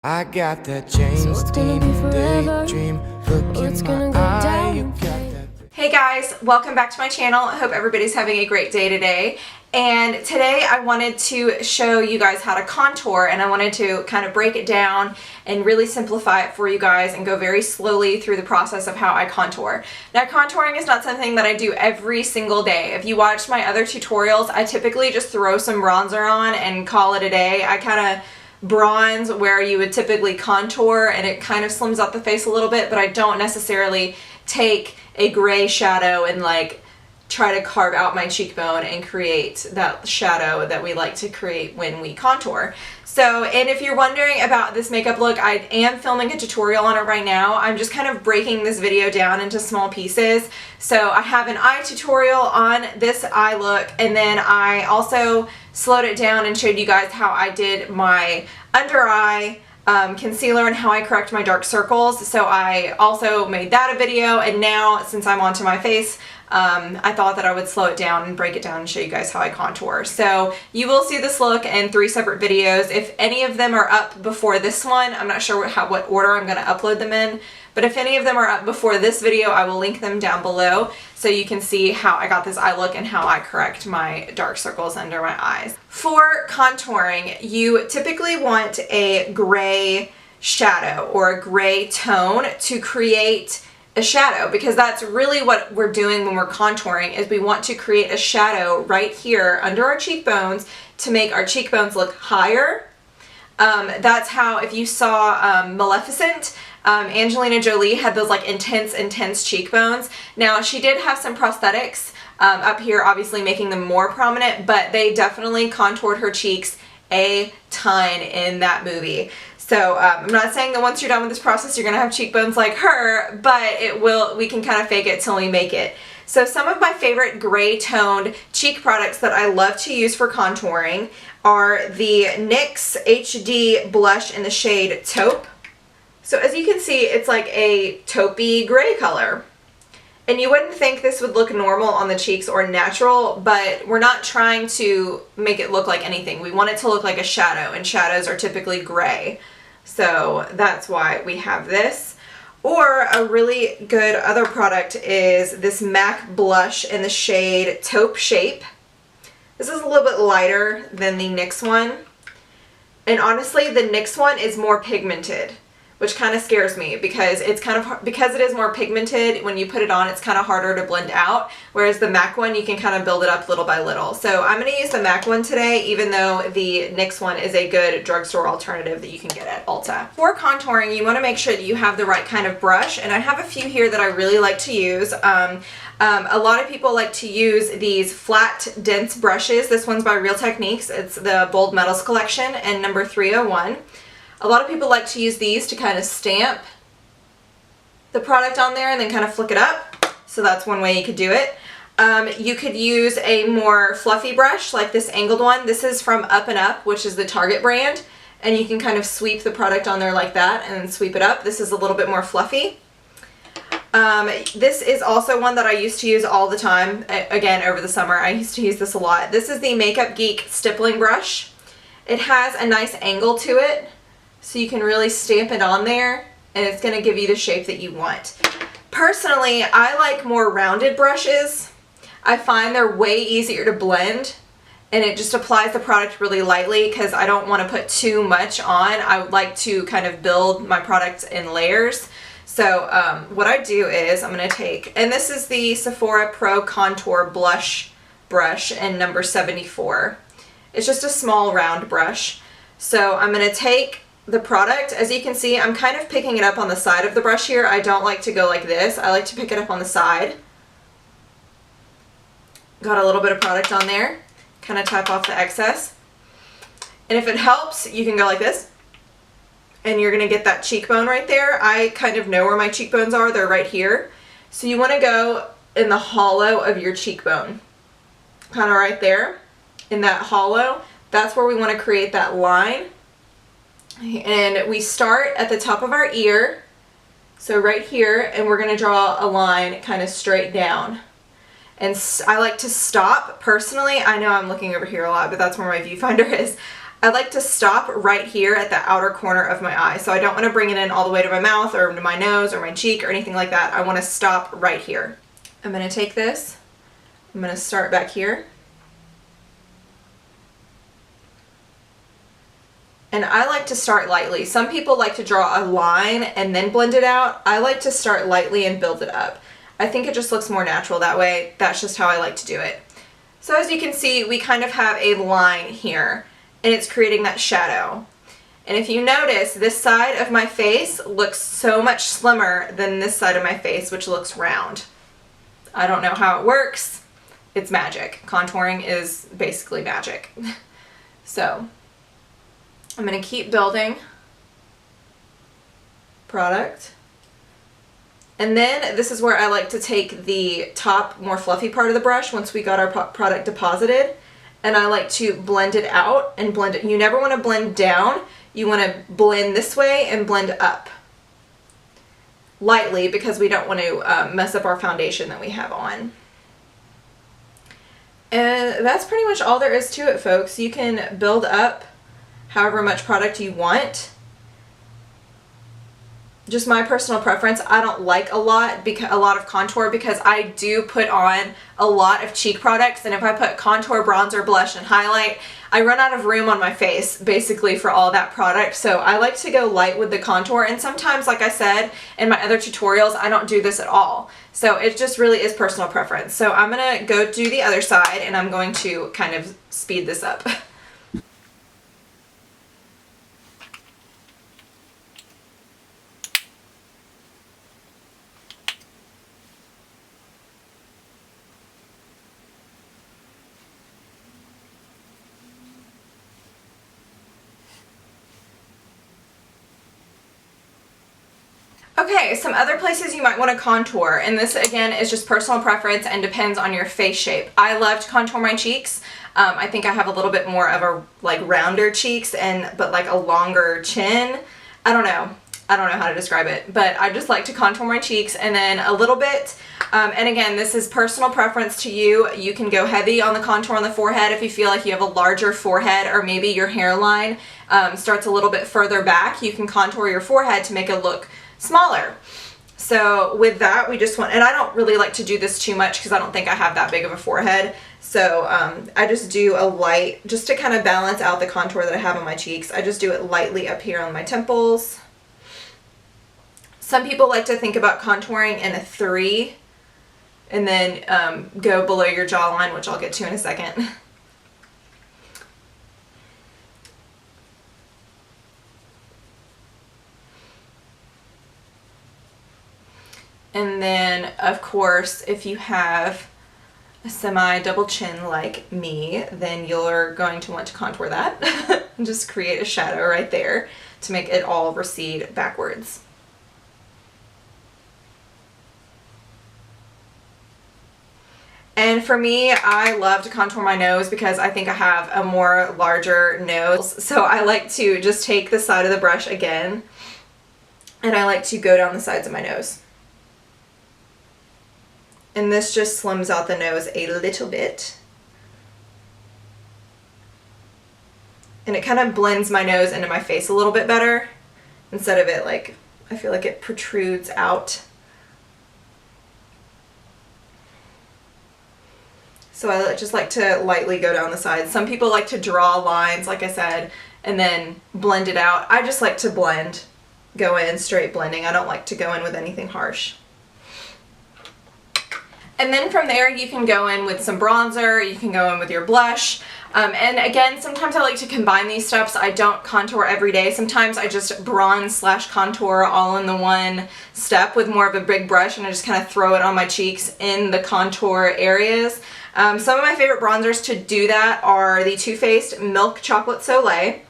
I got that James Dean daydream look in my eye. You got that. Hey guys, welcome back to my channel. I hope everybody's having a great day today. And today I wanted to show you guys how to contour, and I wanted to kind of break it down and really simplify it for you guys and go very slowly through the process of how I contour. Now, contouring is not something that I do every single day. If you watch my other tutorials, I typically just throw some bronzer on and call it a day. I kind of bronze where you would typically contour, and it kind of slims out the face a little bit, but I don't necessarily take a gray shadow and like try to carve out my cheekbone and create that shadow that we like to create when we contour. So, and if you're wondering about this makeup look, I am filming a tutorial on it right now. I'm just kind of breaking this video down into small pieces. So I have an eye tutorial on this eye look, and then I also slowed it down and showed you guys how I did my under eye concealer and how I correct my dark circles. So I also made that a video, and now since I'm onto my face, I thought that I would slow it down and break it down and show you guys how I contour. So you will see this look in 3 separate videos. If any of them are up before this one, I'm not sure what order I'm going to upload them in, but if any of them are up before this video, I will link them down below so you can see how I got this eye look and how I correct my dark circles under my eyes. For contouring, you typically want a gray shadow or a gray tone to create a shadow, because that's really what we're doing when we're contouring, is we want to create a shadow right here under our cheekbones to make our cheekbones look higher. That's how, if you saw Maleficent, Angelina Jolie had those like intense cheekbones. Now, she did have some prosthetics up here, obviously making them more prominent, but they definitely contoured her cheeks a ton in that movie. So I'm not saying that once you're done with this process you're gonna have cheekbones like her, but we can kind of fake it till we make it. So some of my favorite gray toned cheek products that I love to use for contouring are the NYX HD blush in the shade Taupe. So as you can see, it's like a taupey gray color. And you wouldn't think this would look normal on the cheeks or natural, but we're not trying to make it look like anything. We want it to look like a shadow, and shadows are typically gray. So that's why we have this. Or a really good other product is this MAC blush in the shade Taupe Shape. This is a little bit lighter than the NYX one. And honestly, the NYX one is more pigmented, which kind of scares me because because it is more pigmented, when you put it on it's kind of harder to blend out, whereas the MAC one you can kind of build it up little by little. So I'm going to use the MAC one today, even though the NYX one is a good drugstore alternative that you can get at Ulta. For contouring, you want to make sure that you have the right kind of brush, and I have a few here that I really like to use. A lot of people like to use these flat, dense brushes. This one's by Real Techniques. It's the Bold Metals collection and number 301. A lot of people like to use these to kind of stamp the product on there and then kind of flick it up. So that's one way you could do it. You could use a more fluffy brush like this angled one. This is from Up and Up, which is the Target brand. And you can kind of sweep the product on there like that and then sweep it up. This is a little bit more fluffy. This is also one that I used to use all the time. Again, over the summer, I used to use this a lot. This is the Makeup Geek stippling brush. It has a nice angle to it, so you can really stamp it on there, and it's going to give you the shape that you want. Personally, I like more rounded brushes. I find they're way easier to blend, and it just applies the product really lightly because I don't want to put too much on. I would like to kind of build my product in layers. So what I do is I'm going to take, and this is the Sephora Pro Contour Blush brush in number 74. It's just a small round brush. So I'm going to take the product. As you can see, I'm kind of picking it up on the side of the brush here. I don't like to go like this. I like to pick it up on the side. Got a little bit of product on there. Kind of tap off the excess. And if it helps, you can go like this. And you're going to get that cheekbone right there. I kind of know where my cheekbones are. They're right here. So you want to go in the hollow of your cheekbone. Kind of right there. In that hollow. That's where we want to create that line. And we start at the top of our ear, so right here, and we're going to draw a line kind of straight down. And I like to stop, personally. I know I'm looking over here a lot, but that's where my viewfinder is. I like to stop right here at the outer corner of my eye. So I don't want to bring it in all the way to my mouth or to my nose or my cheek or anything like that. I want to stop right here. I'm going to take this, I'm going to start back here. And I like to start lightly. Some people like to draw a line and then blend it out. I like to start lightly and build it up. I think it just looks more natural that way. That's just how I like to do it. So as you can see, we kind of have a line here, and it's creating that shadow. And if you notice, this side of my face looks so much slimmer than this side of my face, which looks round. I don't know how it works. It's magic. Contouring is basically magic. So I'm going to keep building product. And then this is where I like to take the top, more fluffy part of the brush once we got our product deposited, and I like to blend it out and blend it. You never want to blend down. You want to blend this way and blend up lightly because we don't want to mess up our foundation that we have on. And that's pretty much all there is to it, folks. You can build up however much product you want. Just my personal preference, I don't like a lot of contour because I do put on a lot of cheek products, and if I put contour, bronzer, blush, and highlight, I run out of room on my face basically for all that product. So I like to go light with the contour, and sometimes, like I said in my other tutorials, I don't do this at all. So it just really is personal preference. So I'm gonna go do the other side, and I'm going to kind of speed this up. Okay, some other places you might want to contour, and this again is just personal preference and depends on your face shape. I love to contour my cheeks. I think I have a little bit more of a like rounder cheeks but like a longer chin. I don't know how to describe it, but I just like to contour my cheeks and then a little bit. And again, this is personal preference to you. You can go heavy on the contour on the forehead if you feel like you have a larger forehead, or maybe your hairline starts a little bit further back. You can contour your forehead to make it look smaller. So with that, we just want, and I don't really like to do this too much because I don't think I have that big of a forehead. So I just do a light, just to kind of balance out the contour that I have on my cheeks. I just do it lightly up here on my temples. Some people like to think about contouring in a 3 and then go below your jawline, which I'll get to in a second. And then, of course, if you have a semi-double chin like me, then you're going to want to contour that and just create a shadow right there to make it all recede backwards. And for me, I love to contour my nose because I think I have a more larger nose. So I like to just take the side of the brush again, and I like to go down the sides of my nose. And this just slims out the nose a little bit. And it kind of blends my nose into my face a little bit better, instead of it like, I feel like it protrudes out. So I just like to lightly go down the sides. Some people like to draw lines, like I said, and then blend it out. I just like to blend, go in straight blending. I don't like to go in with anything harsh. And then from there you can go in with some bronzer, you can go in with your blush. And again, sometimes I like to combine these steps. I don't contour every day. Sometimes I just bronze / contour all in the one step with more of a big brush, and I just kind of throw it on my cheeks in the contour areas. Some of my favorite bronzers to do that are the Too Faced Milk Chocolate Soleil.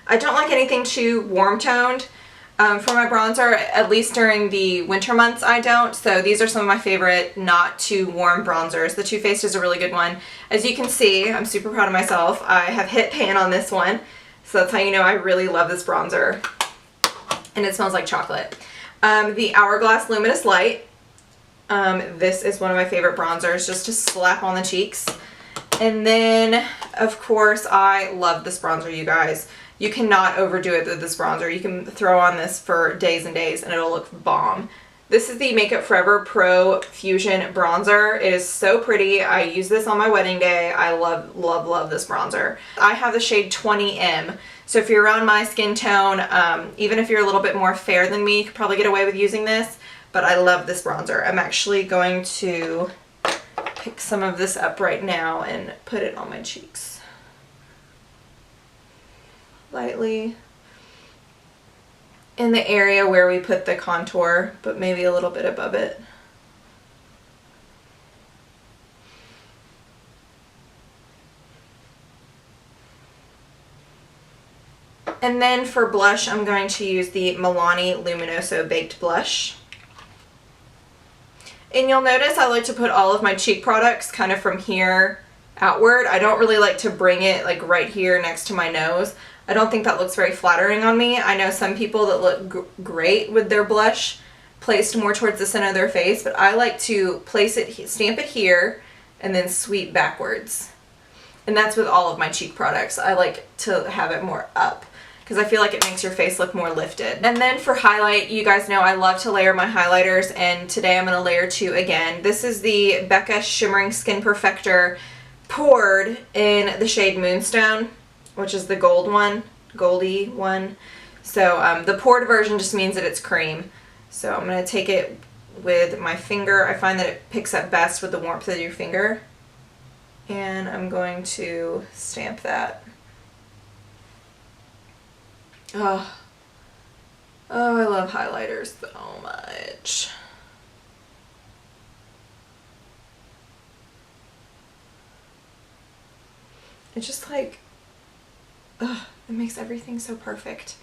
I don't like anything too warm toned. For my bronzer, at least during the winter months I don't, so these are some of my favorite not too warm bronzers. The Too Faced is a really good one. As you can see, I'm super proud of myself. I have hit pan on this one, so that's how you know I really love this bronzer. And it smells like chocolate. The Hourglass Luminous Light. This is one of my favorite bronzers just to slap on the cheeks. And then, of course, I love this bronzer, you guys. You cannot overdo it with this bronzer. You can throw on this for days and days and it'll look bomb. This is the Makeup Forever Pro Fusion Bronzer. It is so pretty. I use this on my wedding day. I love, love, love this bronzer. I have the shade 20M. So if you're around my skin tone, even if you're a little bit more fair than me, you could probably get away with using this. But I love this bronzer. I'm actually going to pick some of this up right now and put it on my cheeks. Lightly. In the area where we put the contour, but maybe a little bit above it. And then for blush, I'm going to use the Milani Luminoso Baked Blush. And you'll notice I like to put all of my cheek products kind of from here outward. I don't really like to bring it like right here next to my nose. I don't think that looks very flattering on me. I know some people that look great with their blush placed more towards the center of their face, but I like to place it, stamp it here, and then sweep backwards. And that's with all of my cheek products. I like to have it more up because I feel like it makes your face look more lifted. And then for highlight, you guys know I love to layer my highlighters, and today I'm going to layer two again. This is the Becca Shimmering Skin Perfector poured in the shade Moonstone, which is the gold one, goldy one. So the poured version just means that it's cream. So I'm going to take it with my finger. I find that it picks up best with the warmth of your finger. And I'm going to stamp that. Oh, I love highlighters so much. It's just like, it makes everything so perfect.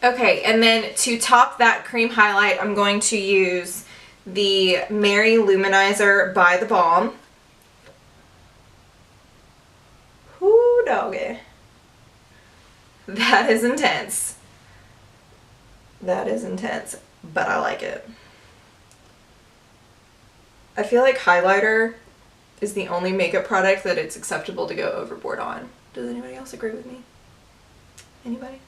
Okay, and then to top that cream highlight, I'm going to use the Mary Lumanizer by the Balm. Whoo, doggy. That is intense. That is intense, but I like it. I feel like highlighter is the only makeup product that it's acceptable to go overboard on. Does anybody else agree with me? Anybody?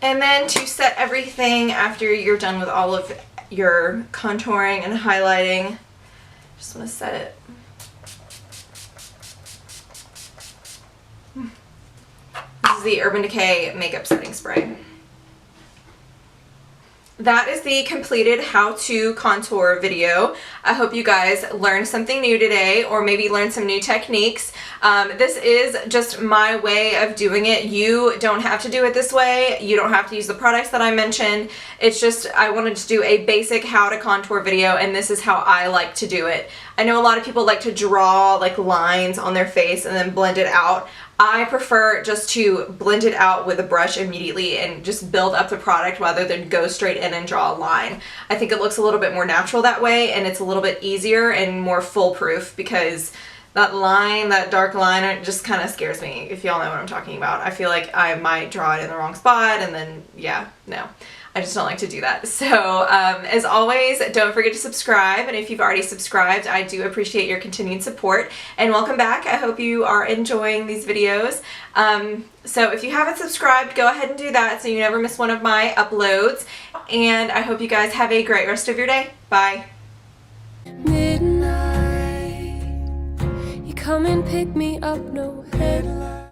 And then to set everything after you're done with all of your contouring and highlighting, just want to set it. This is the Urban Decay Makeup Setting Spray. That is the completed how to contour video. I hope you guys learned something new today, or maybe learned some new techniques. This is just my way of doing it. You don't have to do it this way. You don't have to use the products that I mentioned. It's just I wanted to do a basic how to contour video, and this is how I like to do it. I know a lot of people like to draw like lines on their face and then blend it out. I prefer just to blend it out with a brush immediately and just build up the product rather than go straight in and draw a line. I think it looks a little bit more natural that way, and it's a little bit easier and more foolproof, because that line, that dark line, it just kind of scares me, if y'all know what I'm talking about. I feel like I might draw it in the wrong spot and then, yeah, no. I just don't like to do that. So as always, don't forget to subscribe, and if you've already subscribed, I do appreciate your continued support, and welcome back. I hope you are enjoying these videos. So if you haven't subscribed, go ahead and do that so you never miss one of my uploads, and I hope you guys have a great rest of your day. Bye. Midnight, you come and pick me up, no headlight.